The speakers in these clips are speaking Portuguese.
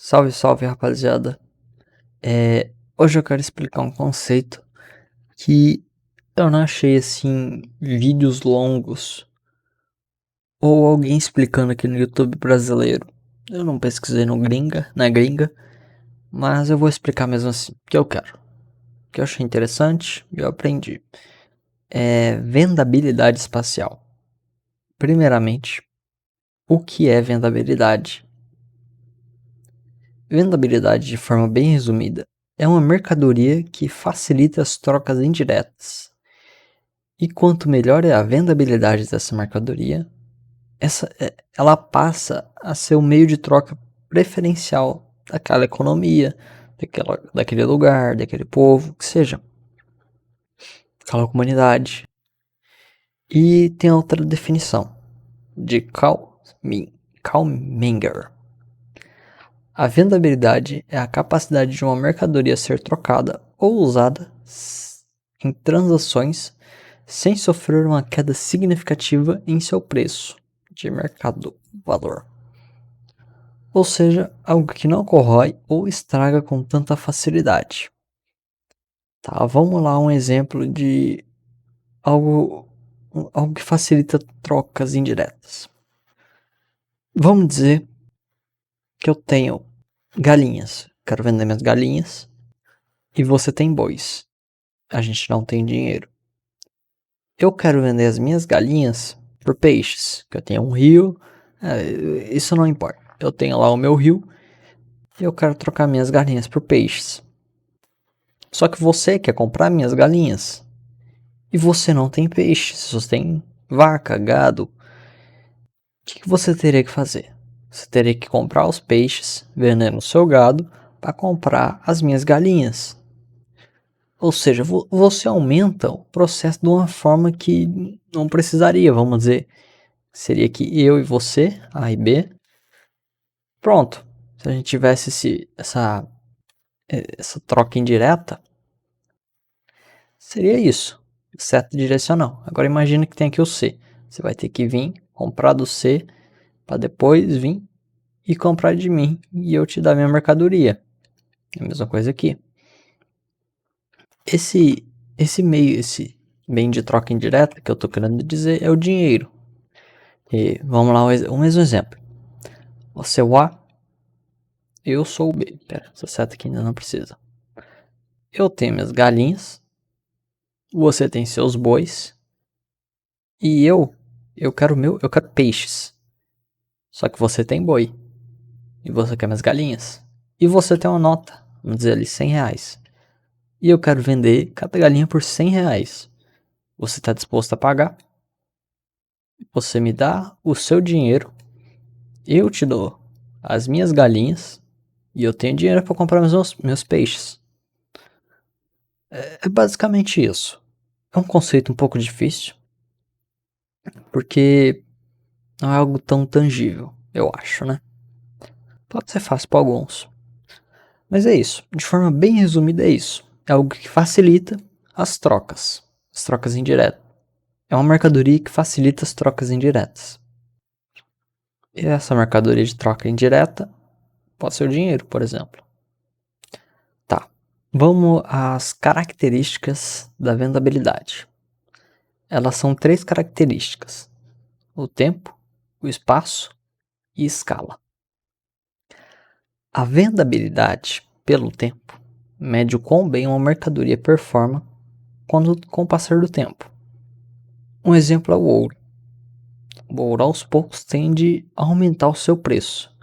Salve, salve, rapaziada. Hoje eu quero explicar um conceito que eu não achei assim vídeos longos ou alguém explicando aqui no YouTube brasileiro. Eu não pesquisei no na gringa, mas eu vou explicar mesmo assim, que eu quero. Que eu achei interessante e eu aprendi. É vendabilidade espacial. Primeiramente, o que é vendabilidade? Vendabilidade, de forma bem resumida, é uma mercadoria que facilita as trocas indiretas. E quanto melhor é a vendabilidade dessa mercadoria, ela passa a ser o meio de troca preferencial daquela economia, daquele lugar, daquele povo, que seja, daquela comunidade. E tem outra definição de Kalminger. A vendabilidade é a capacidade de uma mercadoria ser trocada ou usada em transações sem sofrer uma queda significativa em seu preço de mercado valor. Ou seja, algo que não corrói ou estraga com tanta facilidade. Tá, vamos lá, um exemplo de algo, algo que facilita trocas indiretas. Vamos dizer que eu tenho galinhas, quero vender minhas galinhas, e você tem bois. A gente não tem dinheiro. Eu quero vender as minhas galinhas por peixes, que eu tenho um rio, isso não importa. Eu tenho lá o meu rio e eu quero trocar minhas galinhas por peixes. Só que você quer comprar minhas galinhas e você não tem peixes, você tem vaca, gado. O que você teria que fazer? Você teria que comprar os peixes, vender o seu gado para comprar as minhas galinhas. Ou seja, você aumenta o processo de uma forma que não precisaria, vamos dizer. Seria que eu e você, A e B, pronto. Se a gente tivesse essa troca indireta, seria isso. Seta direcional. Agora imagina que tem aqui o C. Você vai ter que vir comprar do C para depois vir e comprar de mim e eu te dar minha mercadoria. É a mesma coisa aqui. Esse meio de troca indireta que eu tô querendo dizer é o dinheiro. E vamos lá, um mesmo exemplo. Você é o A, eu sou o B. Pera, essa seta aqui ainda não precisa. Eu tenho minhas galinhas, você tem seus bois e eu quero peixes. Só que você tem boi e você quer minhas galinhas. E você tem uma nota, vamos dizer ali R$ 100. E eu quero vender cada galinha por R$ 100. Você está disposto a pagar? Você me dá o seu dinheiro, eu te dou as minhas galinhas e eu tenho dinheiro para comprar meus peixes. É basicamente isso. É um conceito um pouco difícil, porque não é algo tão tangível, eu acho, né? Pode ser fácil para alguns. Mas é isso. De forma bem resumida, é isso. É algo que facilita as trocas. As trocas indiretas. É uma mercadoria que facilita as trocas indiretas. E essa mercadoria de troca indireta pode ser o dinheiro, por exemplo. Tá. Vamos às características da vendabilidade. Elas são 3 características: o tempo, o espaço e escala. A vendabilidade pelo tempo mede o quão bem uma mercadoria performa com o passar do tempo. Um exemplo é o ouro. O ouro aos poucos tende a aumentar o seu preço.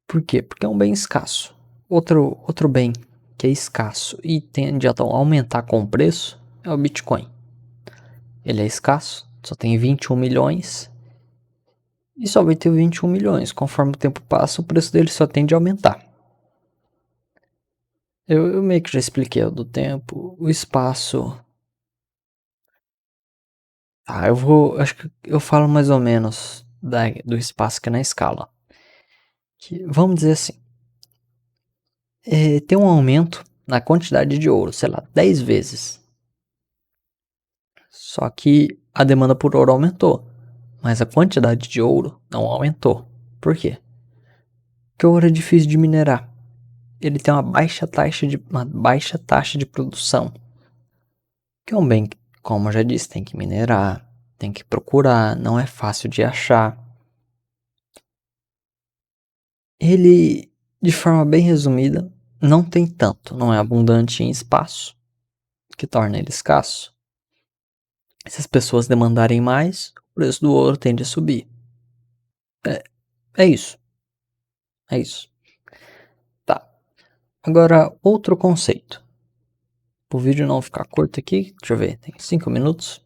Por quê? Porque é um bem escasso. Outro bem que é escasso e tende a aumentar com o preço é o Bitcoin. Ele é escasso, só tem 21 milhões e só vai ter 21 milhões. Conforme o tempo passa, o preço dele só tende a aumentar. Eu meio que já expliquei o do tempo, o espaço. Tá, acho que eu falo mais ou menos do espaço que é na escala. Que, vamos dizer assim, tem um aumento na quantidade de ouro, sei lá, 10 vezes. Só que a demanda por ouro aumentou, mas a quantidade de ouro não aumentou. Por quê? Porque o ouro é difícil de minerar. Ele tem uma baixa taxa de produção. Que é um bem, como eu já disse, tem que minerar, tem que procurar, não é fácil de achar. Ele, de forma bem resumida, não tem tanto, não é abundante em espaço, que torna ele escasso. Se as pessoas demandarem mais, o preço do ouro tende a subir. É isso. É isso. Tá. Agora, outro conceito. Para o vídeo não ficar curto aqui, deixa eu ver, tem 5 minutos.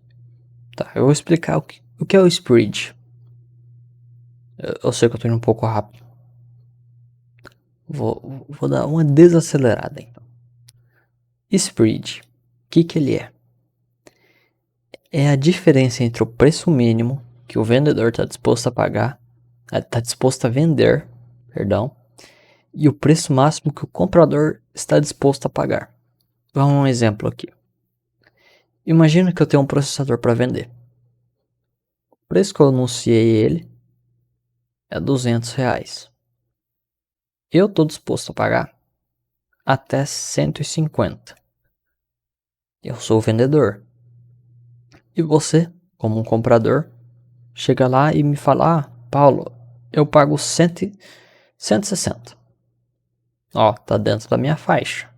Tá, eu vou explicar o que é o spread. Eu sei que eu tô indo um pouco rápido. Vou dar uma desacelerada então. Spread, o que ele é? É a diferença entre o preço mínimo que o vendedor está disposto a pagar, está disposto a vender, perdão, e o preço máximo que o comprador está disposto a pagar. Vamos a um exemplo aqui. Imagina que eu tenho um processador para vender. O preço que eu anunciei ele é R$200. Eu estou disposto a pagar até 150. Eu sou o vendedor. E você, como um comprador, chega lá e me fala: Paulo, eu pago 160. Ó, tá dentro da minha faixa.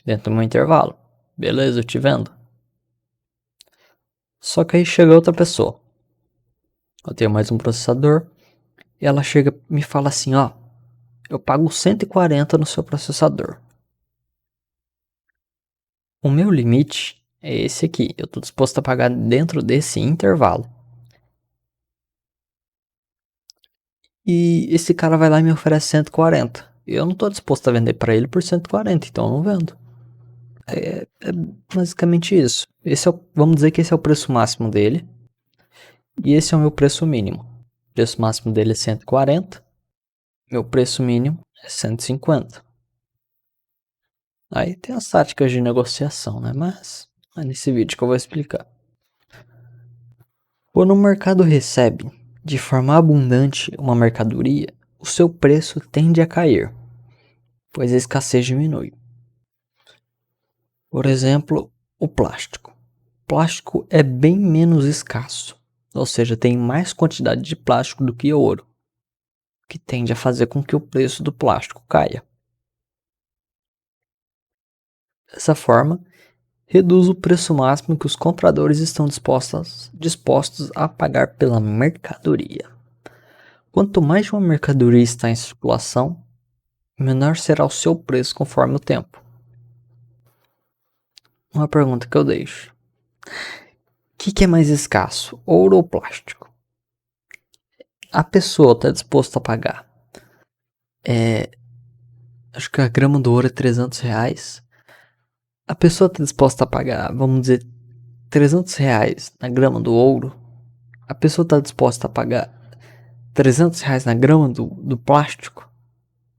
Dentro do meu intervalo. Beleza, eu te vendo. Só que aí chega outra pessoa. Eu tenho mais um processador. E ela chega e me fala assim: ó, eu pago 140 no seu processador. O meu limite é esse aqui. Eu tô disposto a pagar dentro desse intervalo. E esse cara vai lá e me oferece 140. Eu não tô disposto a vender para ele por 140, então eu não vendo. É basicamente isso. Vamos dizer que esse é o preço máximo dele. E esse é o meu preço mínimo. O preço máximo dele é 140. Meu preço mínimo é 150. Aí tem as táticas de negociação, né? Mas é nesse vídeo que eu vou explicar. Quando o mercado recebe de forma abundante uma mercadoria, o seu preço tende a cair, pois a escassez diminui. Por exemplo, o plástico. O plástico é bem menos escasso, ou seja, tem mais quantidade de plástico do que ouro, o que tende a fazer com que o preço do plástico caia. Dessa forma, reduz o preço máximo que os compradores estão dispostos a pagar pela mercadoria. Quanto mais uma mercadoria está em circulação, menor será o seu preço conforme o tempo. Uma pergunta que eu deixo: o que é mais escasso, ouro ou plástico? A pessoa está disposta a pagar. Acho que a grama do ouro é R$300. A pessoa está disposta a pagar, vamos dizer, R$300 na grama do ouro. A pessoa está disposta a pagar R$300 na grama do plástico?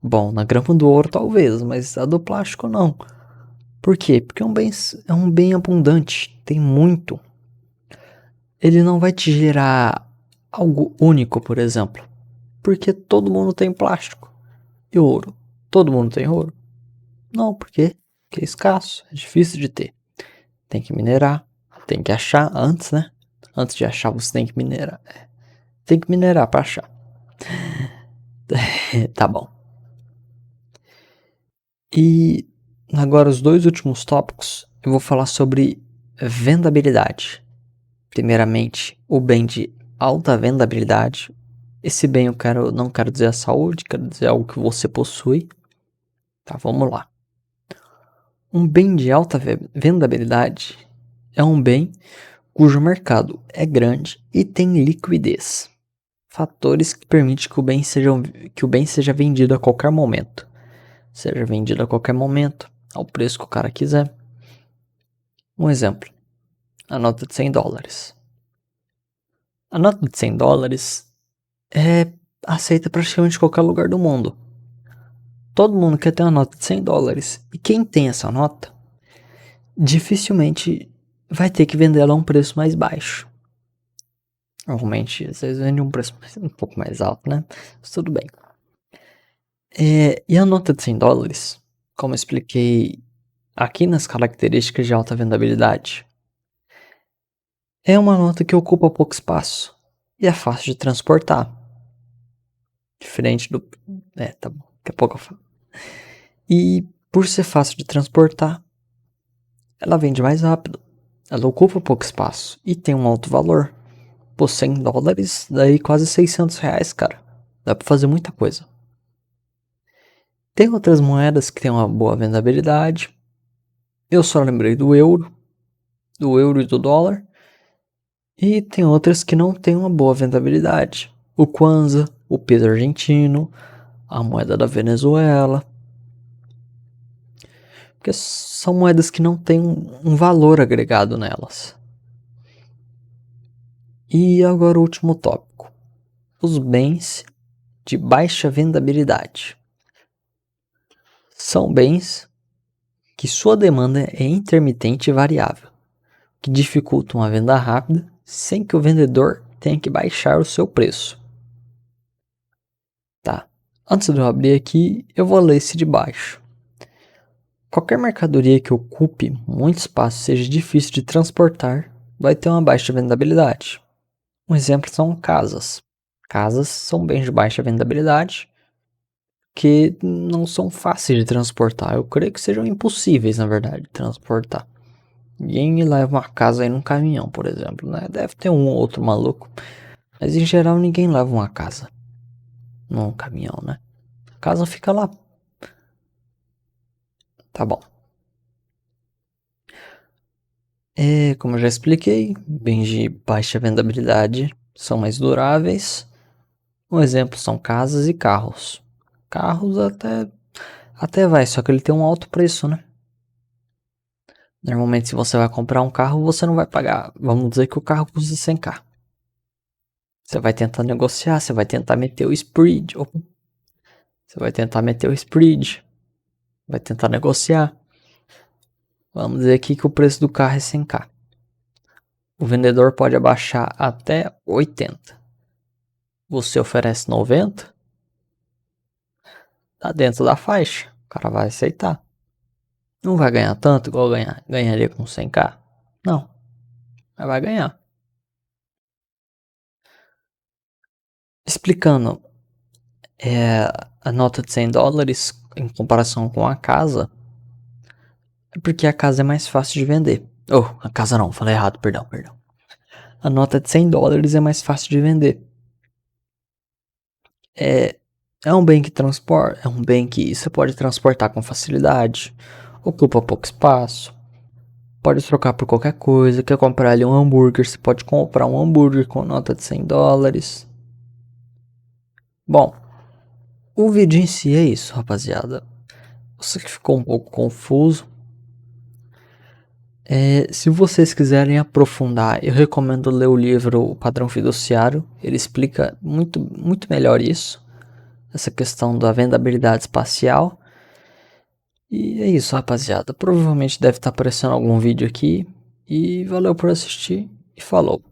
Bom, na grama do ouro talvez, mas a do plástico não. Por quê? Porque é um bem abundante, tem muito. Ele não vai te gerar algo único, por exemplo. Porque todo mundo tem plástico. E ouro? Todo mundo tem ouro? Não, porque é escasso, é difícil de ter. Tem que minerar, tem que achar antes, né? Antes de achar, você tem que minerar. Tem que minerar para achar. Tá bom. E agora os dois últimos tópicos, eu vou falar sobre vendabilidade. Primeiramente, o bem de alta vendabilidade. Esse bem não quero dizer a saúde, quero dizer algo que você possui. Tá, vamos lá. Um bem de alta vendabilidade é um bem cujo mercado é grande e tem liquidez. Fatores que permitem que o bem seja vendido a qualquer momento. Seja vendido a qualquer momento, ao preço que o cara quiser. Um exemplo, a nota de $100. A nota de $100 é aceita praticamente em qualquer lugar do mundo. Todo mundo quer ter uma nota de $100. E quem tem essa nota, dificilmente vai ter que vender ela a um preço mais baixo. Normalmente, vocês vendem um preço um pouco mais alto, né? Mas tudo bem. E a nota de $100, como eu expliquei aqui nas características de alta vendabilidade, é uma nota que ocupa pouco espaço e é fácil de transportar. Diferente do. Tá bom, daqui a pouco eu falo. E por ser fácil de transportar, ela vende mais rápido. Ela ocupa pouco espaço e tem um alto valor. Pô, $100, daí quase R$ 600, cara. Dá pra fazer muita coisa. Tem outras moedas que têm uma boa vendabilidade. Eu só lembrei do euro e do dólar. E tem outras que não têm uma boa vendabilidade. O Kwanza, o peso argentino, a moeda da Venezuela. Porque são moedas que não têm um valor agregado nelas. E agora o último tópico. Os bens de baixa vendabilidade. São bens que sua demanda é intermitente e variável, que dificultam a venda rápida sem que o vendedor tenha que baixar o seu preço. Tá, antes de eu abrir aqui, eu vou ler esse de baixo. Qualquer mercadoria que ocupe muito espaço e seja difícil de transportar vai ter uma baixa vendabilidade. Um exemplo são casas. Casas são bens de baixa vendabilidade que não são fáceis de transportar. Eu creio que sejam impossíveis, na verdade, de transportar. Ninguém leva uma casa aí num caminhão, por exemplo, né? Deve ter um ou outro maluco. Mas em geral ninguém leva uma casa num caminhão, né? A casa fica lá. Tá bom. Como eu já expliquei, bens de baixa vendabilidade são mais duráveis. Um exemplo são casas e carros. Carros até vai, só que ele tem um alto preço, né? Normalmente, se você vai comprar um carro, você não vai pagar. Vamos dizer que o carro custa 100k. Você vai tentar negociar, você vai tentar meter o spread. Você vai tentar meter o spread. Vai tentar negociar. Vamos dizer aqui que o preço do carro é 100k. O vendedor pode abaixar até 80. Você oferece 90. Tá dentro da faixa. O cara vai aceitar. Não vai ganhar tanto igual ganharia com 100k? Não. Mas vai ganhar. Explicando, a nota de $100 em comparação com a casa, é porque a casa é mais fácil de vender. A casa não, falei errado, perdão. A nota de $100 é mais fácil de vender. É um bem que transporta, é um bem que você pode transportar com facilidade, ocupa pouco espaço, pode trocar por qualquer coisa. Quer comprar ali um hambúrguer, você pode comprar um hambúrguer com nota de $100. Bom, o vídeo em si é isso, rapaziada. Você que ficou um pouco confuso, se vocês quiserem aprofundar, eu recomendo ler o livro O Padrão Fiduciário. Ele explica muito, muito melhor isso, essa questão da vendabilidade espacial. E é isso, rapaziada. Provavelmente deve estar aparecendo algum vídeo aqui. E valeu por assistir e falou.